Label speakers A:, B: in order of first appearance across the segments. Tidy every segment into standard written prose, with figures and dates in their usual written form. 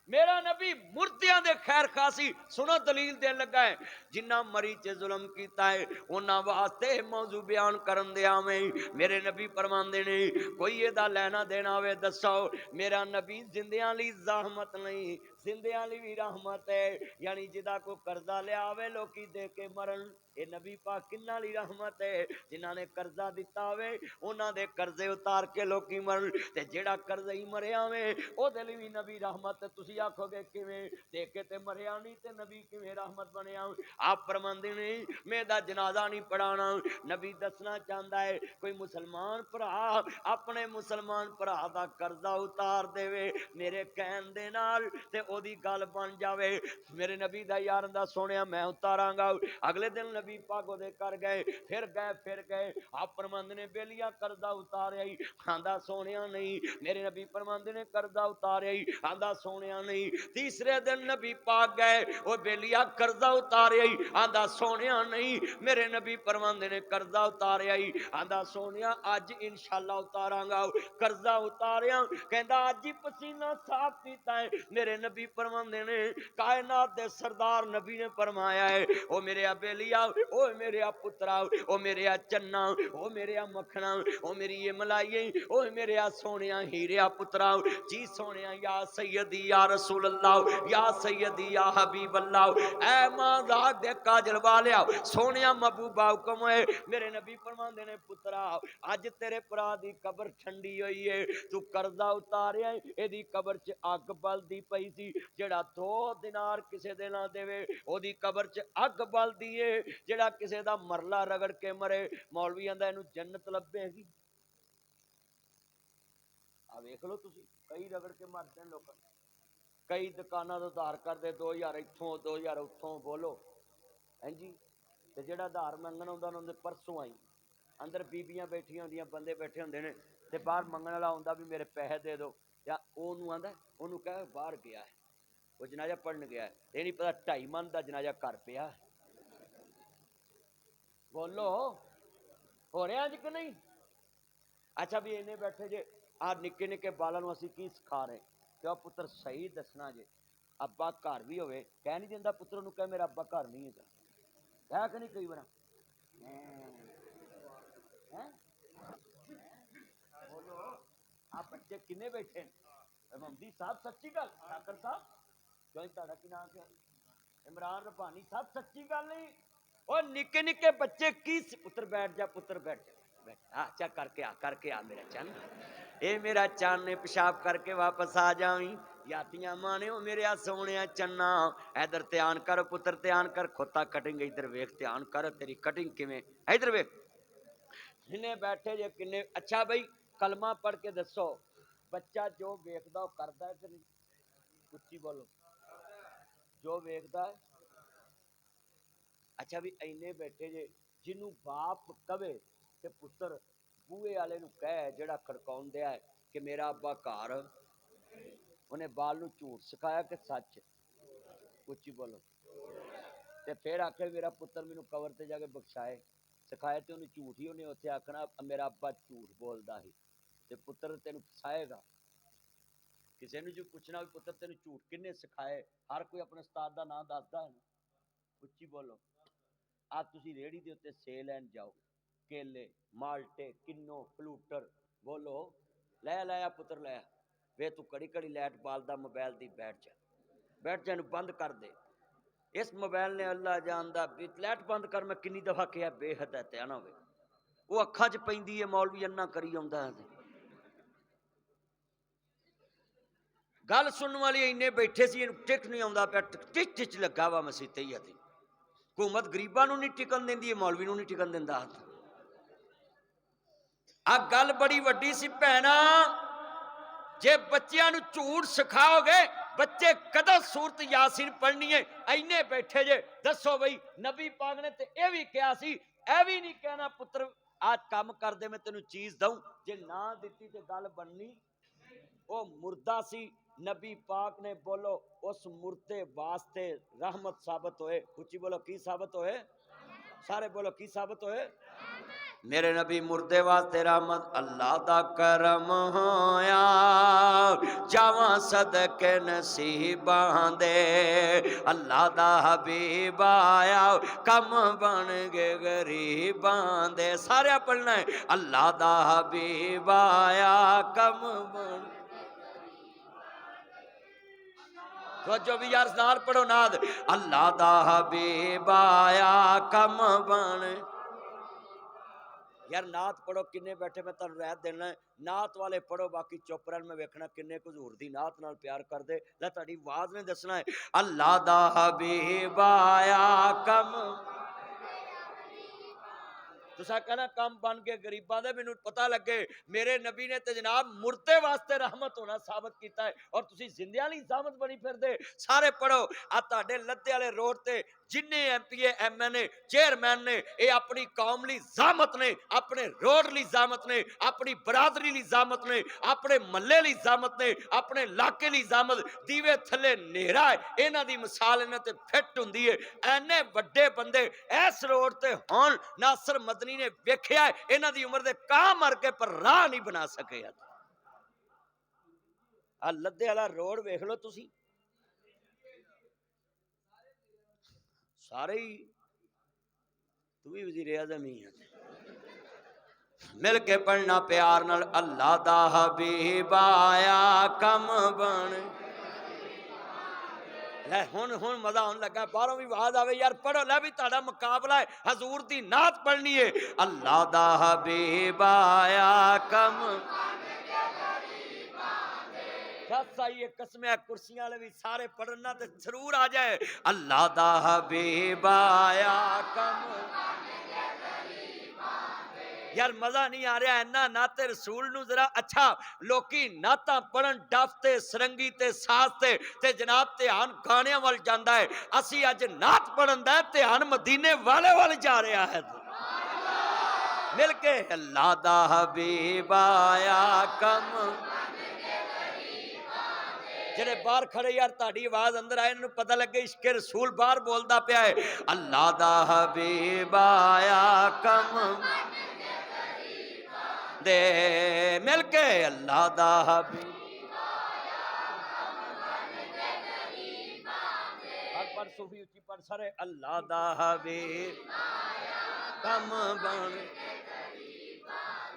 A: मेरा नबी मुर्दियां दे खैर खासी सुनो दलील देन लगा है। जिन्ना मरी च जुल्म कीता है उन्हां वास्ते मौजू बयान करन दे आवें। मेरे नबी फरमांदे ने कोई एदा लेना देना होवे दसो। मेरा नबी जिंदियां लई ज़हमत नहीं, जिंदियां लई भी रहमत है। यानी जिदा को कर्जा लिया आवे लोकी दे के मरन, ये नबी पाक किन्ना ली रहमत है। जिन्हां ने कर्जा दिता होवे उन्हां दे कर्जे उतार के लोकी मरन, ते जेड़ा कर्जा ही मरिया होवे ओदे लई भी नबी रहमत है। तुसी आखोगे किवें, देख के ते मरिया नहीं ते नबी किवें रहमत बनिया। आप फरमांदे ने मैं दा जनाजा नहीं पढ़ाना। नबी दसना चाहता है कोई मुसलमान भरा अपने मुसलमान भरा दा कर्जा उतार देवे मेरे कहन दे नाल ते ओदी गल बन जावे। मेरे नबी दा यार दा सोनिया मैं उतारांगा। अगले दिन नबी पाक ओदे कर गए, फिर गए। आप फरमांदे ने बेलिया कर्जा उतारिया ही, आंदा सोनिया नहीं। मेरे नबी फरमांदे ने कर्जा उतारिया ही, आंदा सोनिया नहीं। तीसरे दिन नबी पाक गए, ओ बेलिया कर्जा उतारिया ही, आंदा सोनिया नहीं। मेरे नबी फरमांदे ने कर्जा उतारिया ही, आंदा सोनिया अज इंशाअल्लाह उतारांगा। कर्जा उतारिया कहंदा अज ही पसीना साफ कीता है। मेरे नबी फरमांदे ने कायनात दे सरदार नबी ने फरमाया है ओ मेरे बेलिया, ओ मेरे पुत्रा, ओ मेरे चन्ना, ओ मेरे मखना, ओ मेरी ये मलाई, ओ मेरे सोनिया हीरे पुत्रा जी सोनिया या सैयदी या रसूल अल्लाह या सैयदी या हबीब अल्लाह। ऐ मां दे काजल वालिया सोनिया महबूबा हुक्म है। मेरे नबी फरमांदे ने पुत्रा अज तेरे भरा दी कबर ठंडी हुई है, तू कर्जा उतारिया एदी कबर च अग बलदी पई सी। जेड़ा 2 दिनार किसे दे ना देवे ओदी कबर च अग बलदी है। जेड़ा किसे दा मरला रगड़ के मरे मौलवी आंदा इनू जन्नत लभेगी। आ वेख लो तुसी कई रगड़ के मरते हैं लोग, कई दुकाना तो उधार करते 2000 इत्थों 2000 उत्थों बोलो हैं जी। ते जेड़ा उधार मंगन आउंदा उन्हां दे परसों आई अंदर बीबियां बैठियां होंदियां बंदे बैठे होंदे ने ते बाहर मंगण वाला आउंदा भी मेरे पैसे दे दो, या ओनू आंदा ओनू कह बाहर गया है वो जनाजा पढ़न गया है, ये नहीं पता 2.5 मन का जनाजा घर पिया। बोलो हो रहा अज कि नहीं। अच्छा भी इन्हें बैठे जे आ निक्के निक्के बालों असी की सिखा रहे कि पुत्र सही दसना जे अब्बा घर भी होवे कह नहीं दिंदा पुत्र नूं कह मेरा अब्बा घर नहीं है, कह कि नहीं कई बार बोलो आप बच्चे किन्ने बैठे मोहम्मदी साहब सच्ची गल ठाकर साहब क्यों ताड़ा की नाम क्या इमरान रब्बानी साहब सच्ची गल नहीं। और निक्के निक्के बच्चे की पुत्र बैठ जा पुत्र बैठ बैठ अच्छा करके आ मेरा चन ए मेरा चन ने पेशाब करके वापस आ जावी यातियां माने ओ मेरे सोने चन्ना इधर ध्यान कर पुत्र ध्यान कर खोता कटिंग इधर वेख ध्यान कर तेरी कटिंग किवें इधर वेख जिन्हें बैठे जे किन्ने। अच्छा बई कलमा पढ़ के दसो बच्चा जो वेखदा वो करदा है कि नहीं, उच्ची बोलो जो वेखदा है। अच्छा भी इन्ने बैठे जे जिन्हों बाप कवे ते पुत्र बूहे वाले नूं कह जेड़ा खड़काउण दिया है कि मेरा अब्बा घर, उन्हें बाल नूं झूठ सिखाया कि सच, उच्ची बोलो ते फिर आखे मेरा पुत्र मैनू कवर ते जाके बख्शाए, सिखाए तो उन्हें झूठ ही, उन्हें उत्थे आखना मेरा अब्बा झूठ बोलता ही ते पुत्र तेन फसाएगा। किसी ने जो पूछना भी पुत्र तेन झूठ किन्ने सिखाए, हर कोई अपने उस्ताद का नाम दसदा है ना, उच्ची बोलो। आ तुसी रेहड़ी के उत्ते सेब लैन जाओ केले माल्टे किन्नो फ्लूटर बोलो लै लाया पुत्र लै वे तू कड़ी कड़ी लैट बालदा मोबाइल दी बैठ जा बंद कर दे। इस मोबाइल ने अल्लाह जानदा लैट बंद कर मैं किन्नी दफा कहा बेहद है ध्यान होवे वो अखा च पैंदी है मौलवी अन्ना करी आउंदा है। गल सुनने वाली इन्ने बैठे सी टिक नहीं आउंदा पिया टिच टिच लगा वा मसीते ही अति हुकूमत गरीबां नूं नहीं टिकन देंदी मौलवी नूं नहीं टिकन दिंदा। आ गल बड़ी वड्डी सी भैणा जे बच्चियां नूं झूठ सिखाओगे बच्चे कदों सूरत यासीन पढ़नी है। इन्ने बैठे जे दसो बई नबी पाक ने ते यह भी कहा सी यह भी नहीं कहना पुत्र आज काम कर दे मैं तेनू चीज दूं जे ना दिती ते गल बननी। वो मुर्दा सी नबी पाक ने बोलो उस मुर्दे वास्ते रहमत साबित होए, उच्ची बोलो की साबित होए, सारे बोलो की साबित होए। मेरे नबी मुर्दे वास्ते रहमत अल्लाह दा करम होया जावा सदके नसीबां दे अल्लाह दा हबीब आया कम बन गए गरीबां दे सारे पढ़ना है अल्लाह दा हबीब आया कम बन तो जो भी यार नाल पढ़ो नाद अल्लाह दा हबीब आया कम बन यार नात पढ़ो किन्ने बैठे मैं तुहानू रहत देना नात वाले पढ़ो बाकी चुप रहन मैं वेखना किन्ने कुछ हजूर दी नात नाल प्यार कर दे लै तुहाडी आवाज ने दसना है अल्लाह दा हबीब आया कम तुसा कहना कम बन के गरीबां दे मैनू पता लगे मेरे नबी ने ते जनाब मुर्दे वास्ते रहमत होना साबित किया है और तुसी जिंदियां लई ज़ामत बनी फिरदे सारे पढ़ो आ तुहाडे लद्दे वाले रोड ते जिन्ने MPA MNA चेयरमैन ने ये अपनी कौम लई ज़ामत ने अपने रोड लई ज़ामत ने अपनी बरादरी लई ज़ामत ने अपने मल्ले लई ज़ामत ने अपने इलाके लई ज़ामत दीवे थले नेरा है इन्हां दी मिसाल इन्हां ते फिट हुंदी है ऐने वड्डे बंदे इस रोड ते होण नासर मदनी ने वेख्या इन्हां दी उम्र दे कां मर के पर राह नहीं बना सके आ लद्दे वाला रोड वेख लो तुसी सारे ही तू भी वज़ीर आज़म ही है मिल के पढ़ना प्यार नाल अल्लाह दा हबीब आया कम बन हुन मजा आने लगा बाहरों भी आवाज आवे यार पढ़ो लै भी तुहाडा मुकाबला है हजूर दी नात पढ़नी है अल्लाह दा हबीब आया कम कसमें कुर्सियां वाले भी सारे पढ़ना ते जरूर आ जाए अल्लाह दा हबीब आया कम यार मजा नहीं आ रहा इन्ना नाते रसूल नू जरा अच्छा लोकी नाता पढ़न डफ ते सरंगी ते साज ते जनाब ध्यान गाणियां वाल जांदा है असी अज नात पढ़न दा ध्यान मदीने वाले वाल जा रहा है मिल के अल्लाह दा हबीब आया कम जेड़े बाहर खड़े यार ताड़ी आवाज अंदर आए इन्हू पता लगे इश्क रसूल बाहर बोलता पिया है अल्लाह दा हबीब आया कम दे मिल के अल्लाह दा हबीब पर सूफी उच्ची पर सारे अल्लाह दा हबीब कम बन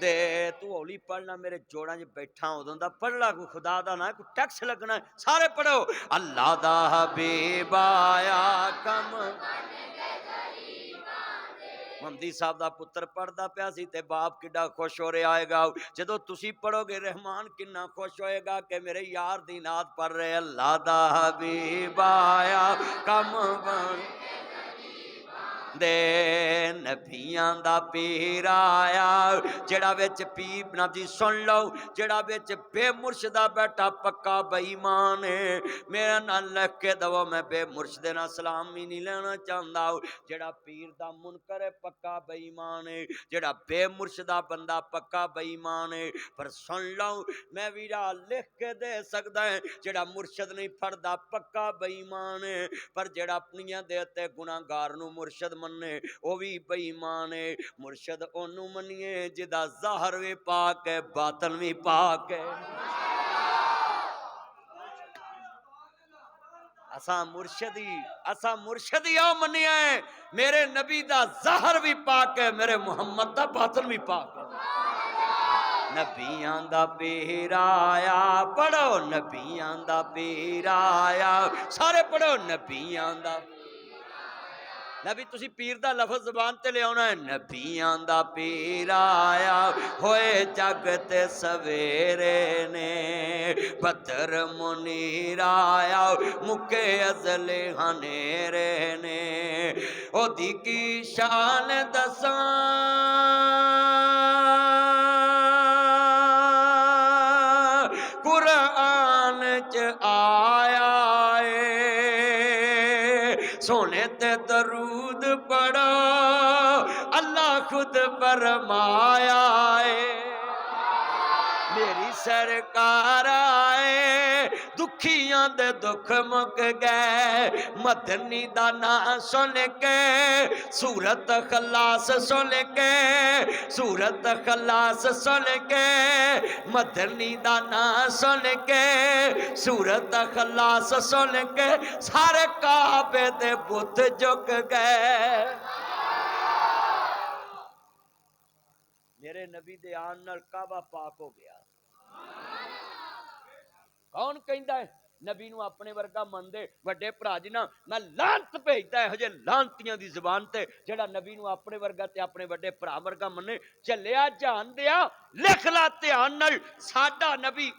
A: दे तू हौली पढ़ना मेरे जोड़ा च बैठा उदों दा पढ़ला कोई खुदा दा ना कोई टैक्स लगना सारे पढ़ो अल्लाह दा हबीब आया कम मुहम्मदी साहब दा पुत्र पढ़दा पिया सी ते बाप किड्डा खुश हो रहा आएगा जदों तुसी पढ़ोगे रहमान किन्ना खुश होएगा कि मेरे यार दी नात पढ़ रहे अल्लाह दा हबीब आया कम बन दे नबियां दा पीर आया जेड़ा विच पीर नबी सुन लो जेड़ा विच बेमुर्शदा बैठा पक्का बेईमान है मेरा नाम लिख के दवो मैं बेमुर्शदे नाल सलाम ही नहीं लेना चाहता जेड़ा पीर दा मुनकर है पक्का बेईमान है जेड़ा बेमुर्शदा बंदा पक्का बेईमान है पर सुन लो मैं वीरा लिख के दे सकदा है जेड़ा मुर्शद नहीं फड़दा पक्का बेईमान है पर जेड़ा अपनियां दे ते गुनाहगार नू मुर्शद मन्ने ओ भी बेईमान है मुर्शद ओनू मनिए जिदा ज़ाहर भी पाक है बातन भी पाक है असा मुर्शदी आओ मनिया है मेरे नबी दा ज़ाहर भी पाक है मेरे मुहम्मद दा बातन भी पाक है नबियां दा पीर आया पढ़ो नबियां दा पीर आया सारे पढ़ो नबियां दा नबी तुसी पीर दा लफ्ज़ ज़बान ते ले आना है नबियां दा पीर आया होए जग ते सवेरे ने बदर मुनीर आया मुके अज़ले हनेरे ने ओदी की शान दसां कुरान च आया सोने ते दरूद पढ़ो अल्लाह खुद फरमाया है मेरी सरकार आए दुखियां दे दुख मुक गए। मदनी दा नाम सुन के सूरत खलास सुन के सूरत खलास सुन के मदनी दा नाम सुन के सूरत खलास सुन के सारे काबे दे बुत झुक गए। मेरे नबी दे आन नाल काबा पाक हो गया। कौन कहता है नबी नूं अपने वर्गा मनदे वड्डे भरा जी ना मैं लानत भेजदा है हजे लानतियां दी जुबान ते जेड़ा नबी नूं अपने वर्गा ते अपने वड्डे भरा वर्गा मन्ने। चलिया जान दिया लिख ला ध्यान नाल साडा नबी